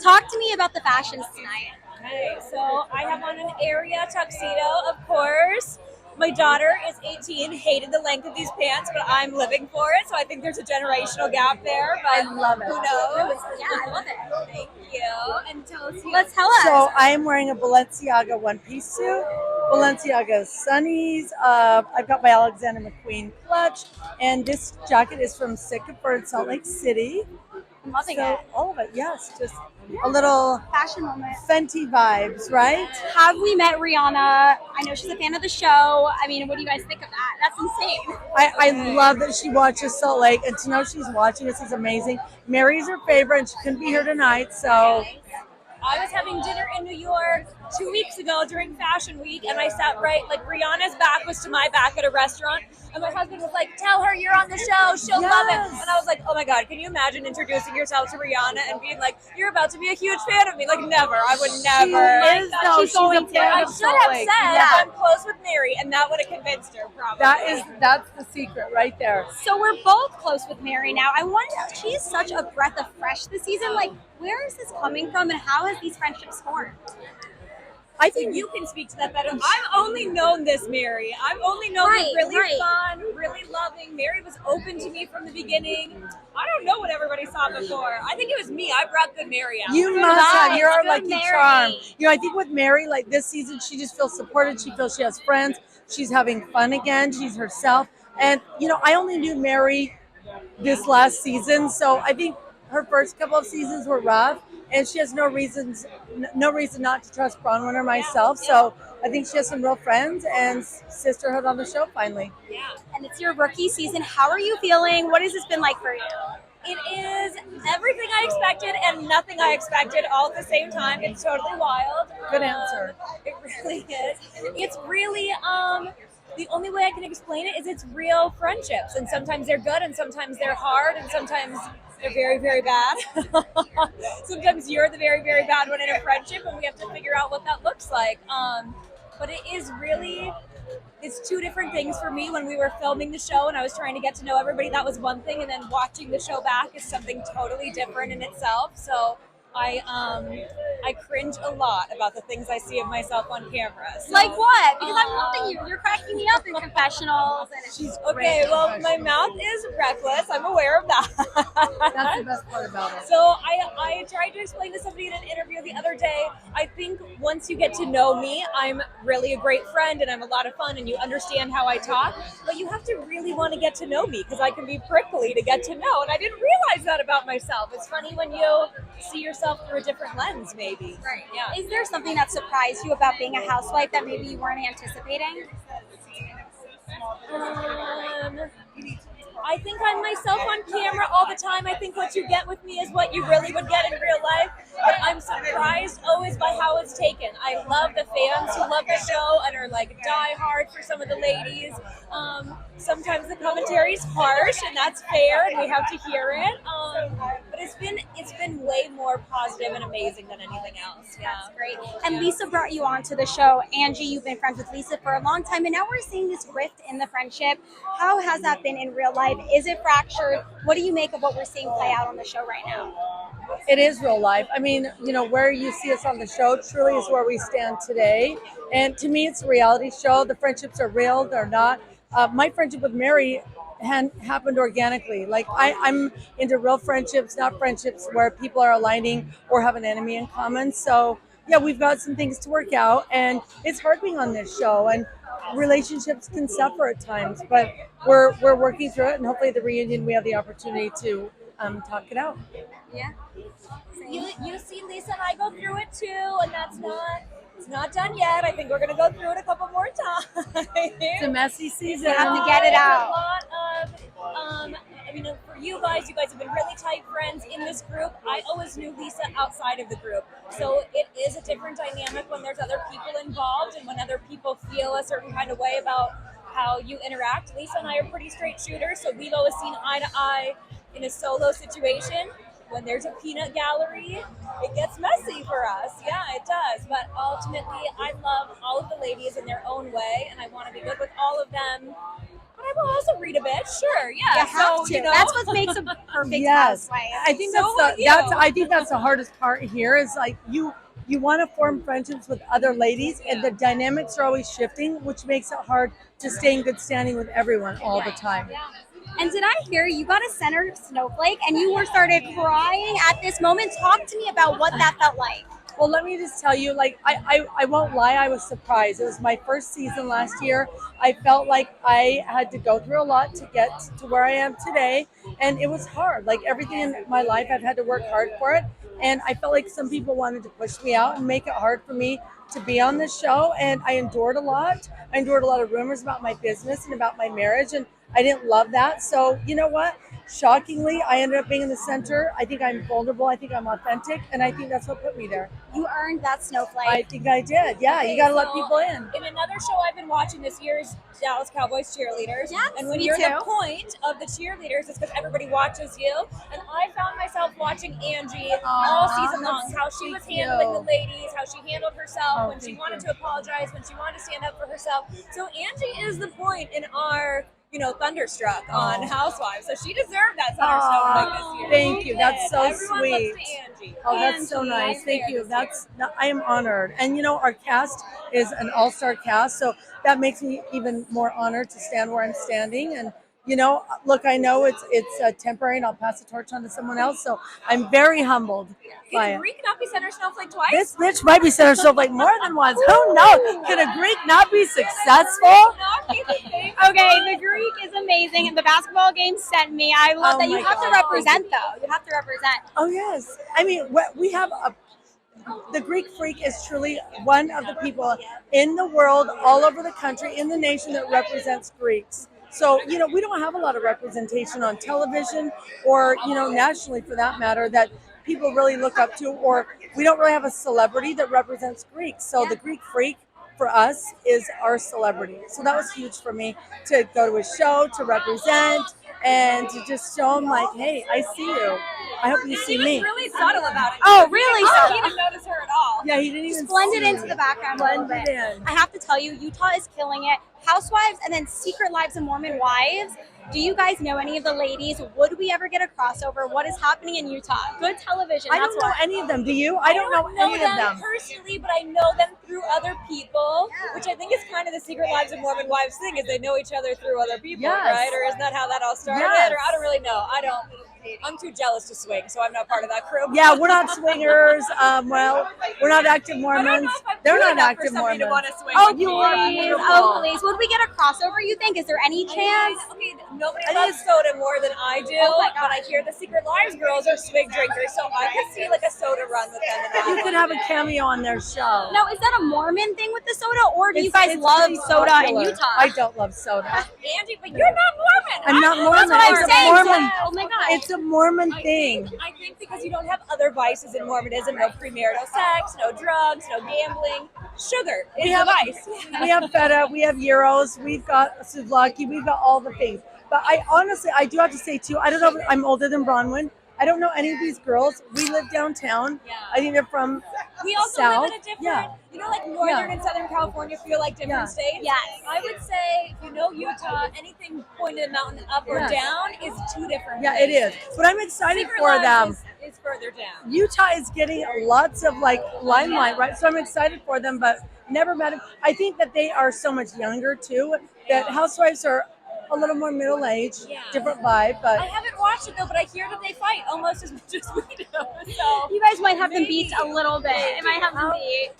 Talk to me about the fashions tonight. Okay, so I have on an area tuxedo, of course. My daughter is 18, hated the length of these pants, but I'm living for it. So I think there's a generational gap there, I but love it. who knows? Yeah, I love it. Thank you. And tell us you. Let's tell us. So I am wearing a Balenciaga one-piece suit, Balenciaga sunnies. I've got my Alexander McQueen clutch, and this jacket is from Sycamore in Salt Lake City. I'm loving So it. all of it, yes, just a little Fashion moment. Fenty vibes, right? Have we met Rihanna? I know she's a fan of the show. I mean, what do you guys think of that? That's insane. I love that she watches Salt Lake, and to know she's watching us is amazing. Mary's her favorite, and she couldn't be here tonight, so I was having dinner in New York 2 weeks ago during Fashion Week, and I sat right, like Rihanna's back was to my back at a restaurant, and my husband was like, "Tell her you're on the show, she'll love it." Yes. And I was like, "Oh my God, can you imagine introducing yourself to Rihanna and being like, you're about to be a huge fan of me?" Like, never, I would never. She is, though. She's She's going a to. fan I of should Salt have Lake. said Yeah. I'm close with Mary, and that would have convinced her, probably. That's the secret right there. So we're both close with Mary now. I wonder, she's such a breath of fresh this season. Like, where is this coming from, and how has these friendships formed? I So think you can speak to that better. I've only known this Mary. I've only known her really fun, really loving. Mary was open to me from the beginning. I don't know what everybody saw before. I think it was me. I brought good Mary out. you Good must have. vibes, You're our good lucky Mary. charm. I think with Mary, like this season, she just feels supported. She feels she has friends. She's having fun again. She's herself. And I only knew Mary this last season, so I think her first couple of seasons were rough, and she has no reason not to trust Bronwyn or myself. So I think she has some real friends and sisterhood on the show finally. Yeah. And it's your rookie season. How are you feeling? What has this been like for you? It is everything I expected and nothing I expected all at the same time. It's totally wild. Good answer. It really is. It's really the only way I can explain it is it's real friendships, and sometimes they're good, and sometimes they're hard, and sometimes they're very, very bad. Sometimes you're the very, very bad one in a friendship, and we have to figure out what that looks like. But it is really, it's two different things for me. When we were filming the show and I was trying to get to know everybody, that was one thing, and then watching the show back is something totally different in itself. So I cringe a lot about the things I see of myself on camera. So, Like what? Because I'm loving you. You're cracking me up in confessionals. And She's okay, great well, my professional. mouth is reckless. I'm aware of that. That's the best part about it. So I tried to explain to somebody in an interview the other day, I think once you get to know me, I'm really a great friend and I'm a lot of fun and you understand how I talk, but you have to really want to get to know me because I can be prickly to get to know, and I didn't realize that about myself. It's funny when you see yourself through a different lens, maybe. right. Yeah. Is there something that surprised you about being a housewife that maybe you weren't anticipating? I think I'm myself on camera all the time. I think what you get with me is what you really would get in real life. But I'm surprised always by how it's taken. I love the fans who love the show and are like die hard for some of the ladies. Sometimes the commentary is harsh, and that's fair, and we have to hear it. But it's been way more positive and amazing than anything else. Yeah. That's great. And Lisa brought you onto the show. Angie, you've been friends with Lisa for a long time, and now we're seeing this rift in the friendship. How has that been in real life? Is it fractured? What do you make of what we're seeing play out on the show right now? It is real life. I mean, where you see us on the show truly is where we stand today. And to me, it's a reality show. The friendships are real. They're not. My friendship with Mary happened organically. Like I'm into real friendships, not friendships where people are aligning or have an enemy in common. So yeah, we've got some things to work out, and it's hard being on this show. And relationships can suffer at times, but we're working through it. And hopefully, at the reunion, we have the opportunity to talk it out. Yeah. You see Lisa and I go through it too, and it's not done yet. I think we're gonna go through it a couple more times. It's a messy season. You have to get it out. A lot of, for you guys have been really tight friends in this group. I always knew Lisa outside of the group. So it is a different dynamic when there's other people involved and when other people feel a certain kind of way about how you interact. Lisa and I are pretty straight shooters, so we've always seen eye to eye in a solo situation. When there's a peanut gallery, it gets messy for us. Yeah, it does. But ultimately, I love all of the ladies in their own way, and I want to be good with all of them. But I will also read a bit. Sure, yeah. You have to. That's what makes a perfect Yes, housewife. I think So would you. I think that's the hardest part here is like you want to form friendships with other ladies, and the dynamics are always shifting, which makes it hard to stay in good standing with everyone all the time. And did I hear you got a center snowflake and you were started crying at this moment? Talk to me about what that felt like. Well, let me just tell you, like, I won't lie, I was surprised. It was my first season last year. I felt like I had to go through a lot to get to where I am today. And it was hard. Like everything in my life, I've had to work hard for it. And I felt like some people wanted to push me out and make it hard for me to be on this show. And I endured a lot. I endured a lot of rumors about my business and about my marriage. And I didn't love that. So, you know what? Shockingly, I ended up being in the center. I think I'm vulnerable. I think I'm authentic. And I think that's what put me there. You earned that snowflake. I think I did. Yeah, Okay, you got to let so people in. In another show I've been watching this year's Dallas Cowboys cheerleaders. Yes, and when me you're too. the point of the cheerleaders, it's because everybody watches you. And I found myself watching Angie all season long, how she was handling the ladies, how she handled herself when she wanted to apologize, when she wanted to stand up for herself. So Angie is the point in our Thunderstruck on Housewives. So she deserved that center snowflake this year. Thank She you. That's did. so Everyone sweet. looks to Angie. Oh, that's so Angie nice. is Thank there you. this year. I am honored. And our cast is an all-star cast, so that makes me even more honored to stand where I'm standing. And look, I know it's temporary, and I'll pass the torch on to someone else. So I'm very humbled by Can it. Greek not be center snowflake twice? This bitch might be center snowflake more than once. Who knows? Can a Greek not be successful? Not be the same. Okay, the Greek is amazing, and the basketball game sent me. I love Oh that. You my have to God. represent, though. You have to represent. Oh yes. I mean, we have the Greek freak is truly one of the people in the world, all over the country, in the nation that represents Greeks. So, we don't have a lot of representation on television or, nationally for that matter, that people really look up to, or we don't really have a celebrity that represents Greeks. So the Greek freak for us is our celebrity. So that was huge for me to go to a show, to represent, and to just show them like, hey, I see you. I hope you see She was me. really subtle about it. Oh, really I subtle. didn't notice her at all. Yeah, he didn't even Just blended see into me. the background a little Blended bit. in. I have to tell you, Utah is killing it. Housewives and then Secret Lives of Mormon Wives. Do you guys know any of the ladies? Would we ever get a crossover? What is happening in Utah? Good television. I That's don't know what. any of them. Do you? I don't know any of them. personally, but I know them through other people, which I think is kind of the Secret Lives of Mormon Wives thing, is they know each other through other people, Yes. right? Or isn't that how that all started? Yes. Or I don't really know. I'm too jealous to swing, so I'm not part of that crew. Yeah, we're not swingers. Well, we're not active I don't Mormons. know if I'm They're cool not enough for active somebody Mormons. to want to swing. Oh, with me. please. Oh, please. Would we get a crossover, you think? Is there any chance? I mean, nobody I loves soda more than I do, Oh my but I hear the Secret Lives girls are swig drinkers, so I could see like a soda run with them. And You could have a cameo on their show. Now, is that a Mormon thing with the soda, or do you guys It's love pretty soda popular. in Utah? I don't love soda. Angie, but you're not Mormon. I'm not Mormon. That's what It's I'm a saying. Mormon. Oh my God. It's a Mormon thing. I think because you don't have other vices in Mormonism, no premarital sex, no drugs, no gambling. Sugar is a vice. We have feta, we have gyros, we've got souvlaki, we've got all the things. But I do have to say too, I don't know if I'm older than Bronwyn. I don't know any of these girls. We live downtown. Yeah. I think they're from We also South. live in a different, Yeah. like Northern and Southern California feel like different Yeah. states. Yes. I would say, Utah, anything pointed a mountain up or Yes. down is two different Yeah, it is. places. But I'm excited Secret for Lives them. is further down. Utah is getting lots of limelight, right? So I'm excited for them, but never met them. I think that they are so much younger too. That Housewives are a little more middle aged, Yeah. different vibe. But I haven't watched it though, but I hear that they fight almost as much as we do. So You guys might have them Maybe. beat a little bit. It might have them beat.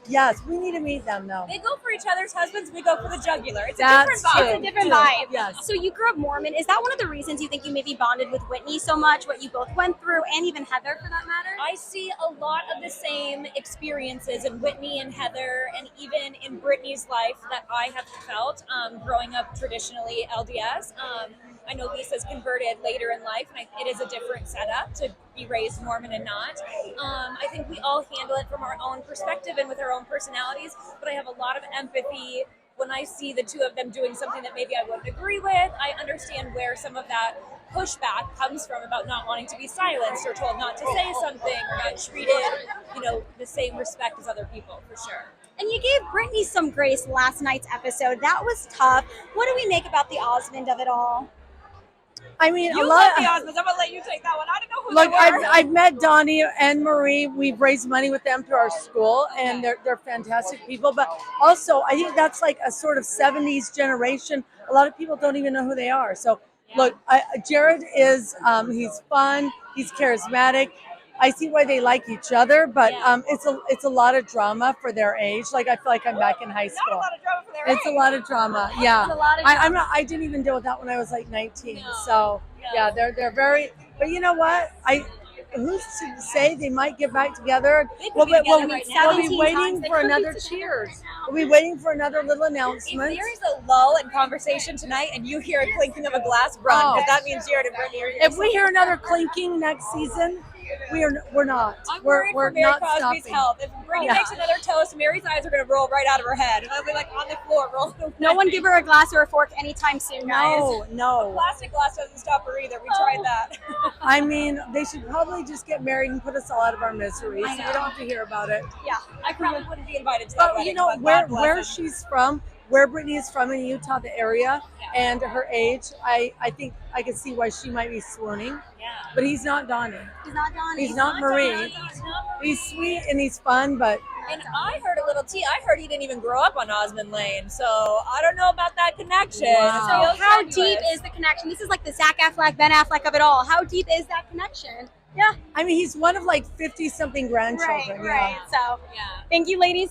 yes, we need to meet them though. they go for each other's husbands. We go for the jugular. It's a That's different vibe. true. It's a different True. vibe. Yes. So you grew up Mormon. Is that one of the reasons you think you maybe bonded with Whitney so much? What you both went through, and even Heather for that matter? I see a lot of the same experiences in Whitney and Heather, and even in Brittany's life that I have felt growing up traditionally LDS. I know Lisa's converted later in life, and it is a different setup to be raised Mormon and not. I think we all handle it from our own perspective and with our own personalities, but I have a lot of empathy when I see the two of them doing something that maybe I wouldn't agree with. I understand where some of that pushback comes from about not wanting to be silenced or told not to say something or not treated, the same respect as other people, for sure. And you gave Brittany some grace last night's episode. That was tough. What do we make about the Osmond of it all? I mean, You a lot. love the Osmonds. I'm gonna let you take that one. I don't know who Look, they were. I've met Donnie and Marie. We've raised money with them through our school, and Okay. they're fantastic people. But also, I think that's like a sort of '70s generation. A lot of people don't even know who they are. So, look, Jared is he's fun. He's charismatic. I see why they like each other, but it's a lot of drama for their age. Like I feel like I'm back in high Not a school. lot of drama for their It's a age. lot of drama. Yeah, It's a lot of I'm drama. not. I didn't even deal with that when I was like 19. No, So no. yeah, they're very. But you know what? Who's to say they might get back together? They could be together right now. We'll be 17 waiting times. They for could be another together cheers. right now. We'll be waiting for another little If announcement. there is a lull in conversation tonight and you hear a clinking of a glass, run, because that means Jared and Brittany are here. If we hear another clinking next season, we're not. I'm we're worried for Mary not Crosby's stopping. health. If Brittany makes another toast, Mary's eyes are going to roll right out of her head. I'll be like on the floor rolling away. No one give her a glass or a fork anytime soon, guys. No. Plastic glass doesn't stop her either. We tried that. I mean, they should probably just get married and put us all out of our misery, so we know. don't have to hear about it. Yeah. I probably wouldn't be invited to that But wedding. you know but God bless where them. she's from, where Brittany is from in Utah, the area, and her age, I think I can see why she might be swooning. Yeah. But he's not Donnie. He's not Donnie. He's not Marie. He's not Marie. He's sweet and he's fun, but And I heard a little tea. I heard he didn't even grow up on Osmond Lane, so I don't know about that connection. Wow. So It feels how tenuous. deep is the connection? This is like the Zach Affleck, Ben Affleck of it all. How deep is that connection? Yeah. I mean, he's one of like 50 something grandchildren. Right. So Yeah. thank you, ladies.